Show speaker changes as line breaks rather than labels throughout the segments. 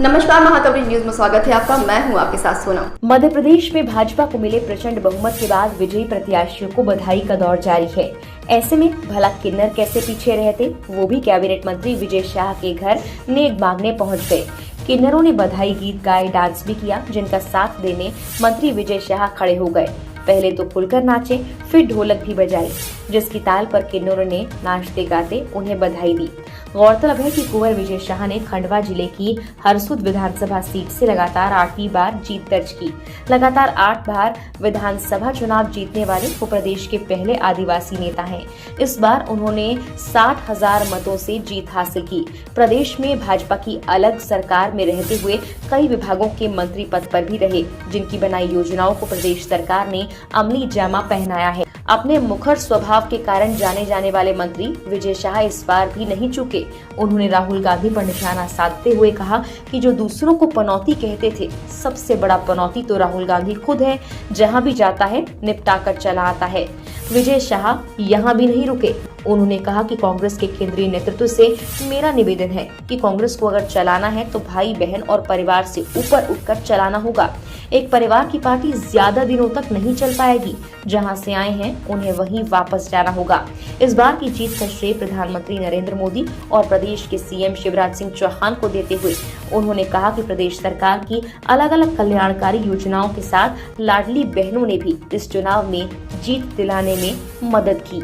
नमस्कार, महाकवरी न्यूज में स्वागत है आपका। मैं हूं आपके साथ सोनम।
मध्य प्रदेश में भाजपा को मिले प्रचंड बहुमत के बाद विजयी प्रत्याशियों को बधाई का दौर जारी है। ऐसे में भला किन्नर कैसे पीछे रहते, वो भी कैबिनेट मंत्री विजय शाह के घर नेक मांगने पहुंच गए। किन्नरों ने बधाई गीत गाए, डांस भी किया, जिनका साथ देने मंत्री विजय शाह खड़े हो गए। पहले तो खुलकर नाचे, फिर ढोलक भी बजाई, जिसकी ताल पर किन्नरों ने नाचते गाते उन्हें बधाई दी। गौरतलब है कि कुंवर विजय शाह ने खंडवा जिले की हरसूद विधानसभा सीट से लगातार 8वीं बार जीत दर्ज की। लगातार 8 बार विधानसभा चुनाव जीतने वाले वो प्रदेश के पहले आदिवासी नेता हैं। इस बार उन्होंने 60,000 मतों से जीत हासिल की। प्रदेश में भाजपा की अलग सरकार में रहते हुए कई विभागों के मंत्री पद पर भी रहे, जिनकी बनाई योजनाओं को प्रदेश सरकार ने अमली जामा पहनाया है। अपने मुखर स्वभाव के कारण जाने जाने वाले मंत्री विजय शाह इस बार भी नहीं चूके। उन्होंने राहुल गांधी पर निशाना साधते हुए कहा कि जो दूसरों को पनौती कहते थे, सबसे बड़ा पनौती तो राहुल गांधी खुद है। जहां भी जाता है निपटा कर चला आता है। विजय शाह यहां भी नहीं रुके। उन्होंने कहा कि कांग्रेस के केंद्रीय नेतृत्व से मेरा निवेदन है कि कांग्रेस को अगर चलाना है तो भाई बहन और परिवार से ऊपर उठकर चलाना होगा। एक परिवार की पार्टी ज्यादा दिनों तक नहीं चल पाएगी। जहां से आए हैं उन्हें वहीं वापस जाना होगा। इस बार की जीत का श्रेय प्रधानमंत्री नरेंद्र मोदी और प्रदेश के सीएम शिवराज सिंह चौहान को देते हुए उन्होंने कहा कि प्रदेश सरकार की अलग अलग कल्याणकारी योजनाओं के साथ लाडली बहनों ने भी इस चुनाव में जीत दिलाने में मदद की।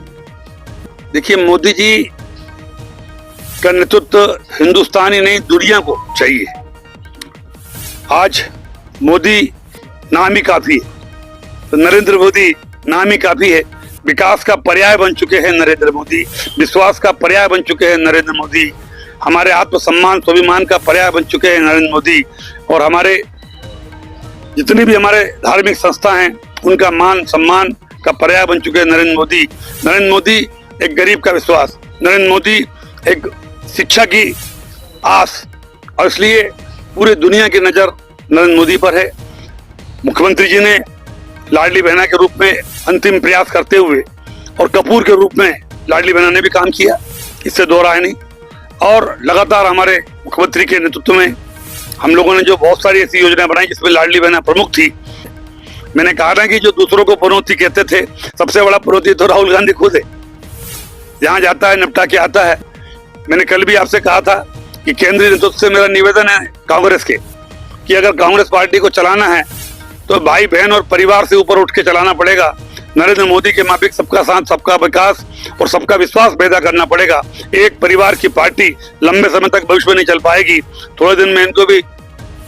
देखिए, मोदी जी का नेतृत्व हिंदुस्तान ही नहीं दुनिया को चाहिए। आज मोदी नाम ही काफी है, तो नरेंद्र मोदी नाम ही काफी है। विकास का पर्याय बन चुके हैं नरेंद्र मोदी, विश्वास का पर्याय बन चुके हैं नरेंद्र मोदी, हमारे आत्मसम्मान स्वाभिमान का पर्याय बन चुके हैं नरेंद्र मोदी, और हमारे जितनी भी हमारे धार्मिक संस्था हैं उनका मान सम्मान का पर्याय बन चुके हैं नरेंद्र मोदी। नरेंद्र मोदी एक गरीब का विश्वास, नरेंद्र मोदी एक शिक्षा की आस, और इसलिए पूरे दुनिया की नजर नरेंद्र मोदी पर है। मुख्यमंत्री जी ने लाडली बहना के रूप में अंतिम प्रयास करते हुए और कपूर के रूप में लाडली बहना ने भी काम किया, इससे दो राय नहीं। और लगातार हमारे मुख्यमंत्री के नेतृत्व में हम लोगों ने जो बहुत सारी ऐसी योजनाएं बनाई जिसमें लाडली बहना प्रमुख थी। मैंने कहा ना कि जो दूसरों को पनौती कहते थे, सबसे बड़ा पनौती तो राहुल गांधी खुद है। जहां जाता है निपटा के आता है। मैंने कल भी आपसे कहा था कि केंद्रीय नेतृत्व से मेरा निवेदन है कांग्रेस के कि अगर कांग्रेस पार्टी को चलाना है तो भाई बहन और परिवार से ऊपर उठ के चलाना पड़ेगा। नरेंद्र मोदी के माफिक सबका साथ, सबका विकास और सबका विश्वास पैदा करना पड़ेगा। एक परिवार की पार्टी लंबे समय तक भविष्य में नहीं चल पाएगी। थोड़े दिन में इनको भी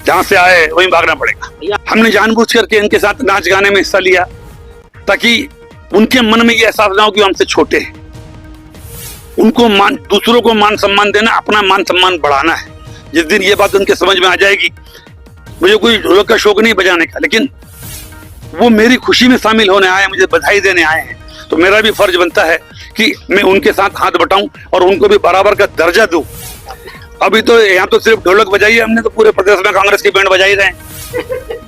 जहां से आए वहीं भागना पड़ेगा। हमने जानबूझ करके इनके साथ नाच गाने में हिस्सा लिया ताकि उनके मन में ये एहसास ना हो कि हमसे छोटे हैं। उनको दूसरों को मान सम्मान देना, अपना मान सम्मान बढ़ाना है। जिस दिन ये बात उनके समझ में आ जाएगी, मुझे कोई ढोलक का शौक नहीं बजाने का, लेकिन वो मेरी खुशी में शामिल होने आए, मुझे बधाई देने आए हैं, तो मेरा भी फर्ज बनता है कि मैं उनके साथ हाथ बटाऊं और उनको भी बराबर का दर्जा दूं। अभी तो यहाँ तो सिर्फ ढोलक बजाई है हमने, तो पूरे प्रदेश में कांग्रेस की बैंड बजाई रहे हैं।